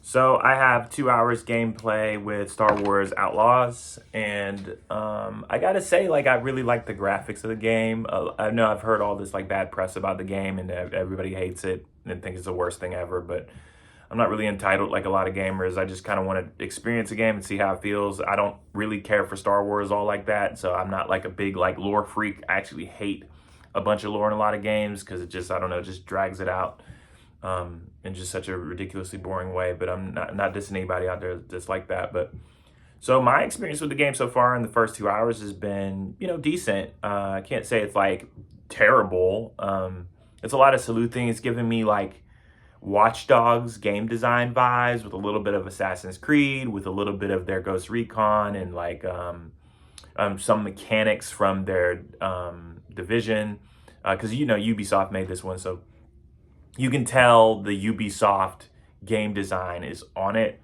So I have 2 hours gameplay with Star Wars Outlaws, and I gotta say, like, I really like the graphics of the game. I know I've heard all this like bad press about the game, and everybody hates it and thinks it's the worst thing ever. But I'm not really entitled like a lot of gamers. I just kind of want to experience a game and see how it feels. I don't really care for Star Wars all like that, so I'm not like a big like lore freak. I actually hate a bunch of lore in a lot of games because it just, I don't know, it just drags it out in just such a ridiculously boring way. But I'm not dissing anybody out there that's like that. But so my experience with the game so far in the first 2 hours has been, decent. I can't say it's like terrible. It's a lot of sleuthing. It's giving me like Watch Dogs game design vibes with a little bit of Assassin's Creed, with a little bit of their Ghost Recon, and like some mechanics from their Division. Because Ubisoft made this one, so you can tell the Ubisoft game design is on it.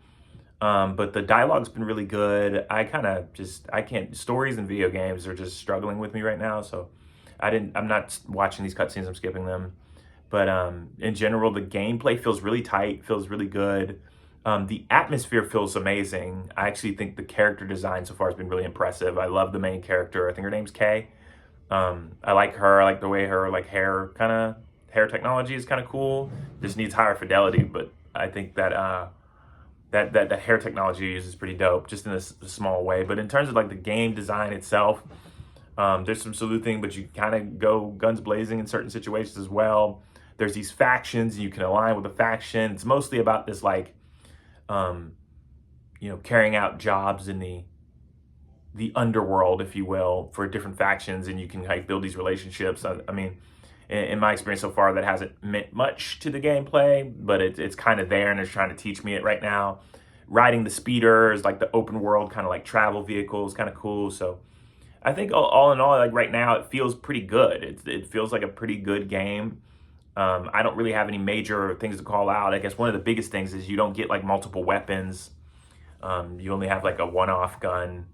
But the dialogue's been really good. I can't, stories and video games are just struggling with me right now. So I'm not watching these cutscenes, I'm skipping them. But in general, the gameplay feels really tight, feels really good. The atmosphere feels amazing. I actually think the character design so far has been really impressive. I love the main character. I think her name's Kay. I like her. I like the way her like hair technology is kind of cool. Just needs higher fidelity, but I think that that the hair technology uses is pretty dope, just in a small way. But in terms of like the game design itself, there's some sleuthing, but you kind of go guns blazing in certain situations as well. There's these factions, and you can align with the faction. It's mostly about this like, carrying out jobs in the underworld, if you will, for different factions, and you can like build these relationships. I mean, in my experience so far, that hasn't meant much to the gameplay, but it's kind of there, and it's trying to teach me it right now. Riding the speeders, like the open world kind of like travel vehicles, kind of cool. So I think all in all, like right now, it feels pretty good. It feels like a pretty good game. I don't really have any major things to call out. I guess one of the biggest things is you don't get like multiple weapons. You only have like a one-off gun,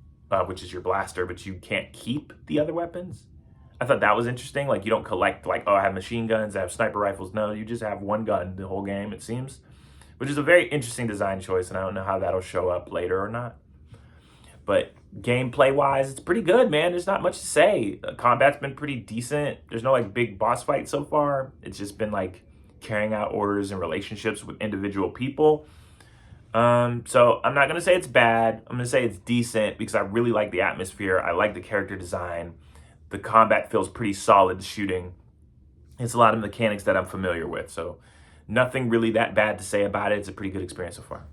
which is your blaster, but you can't keep the other weapons. I thought that was interesting. Like, you don't collect like, oh, I have machine guns, I have sniper rifles. No, you just have one gun the whole game, it seems, which is a very interesting design choice, and I don't know how that'll show up later or not. But gameplay wise, it's pretty good, man. There's not much to say. Combat's been pretty decent. There's no like big boss fight so far. It's just been like carrying out orders and relationships with individual people. So I'm not gonna say it's bad. I'm gonna say it's decent because I really like the atmosphere. I like the character design. The combat feels pretty solid shooting. It's a lot of mechanics that I'm familiar with. So nothing really that bad to say about it. It's a pretty good experience so far.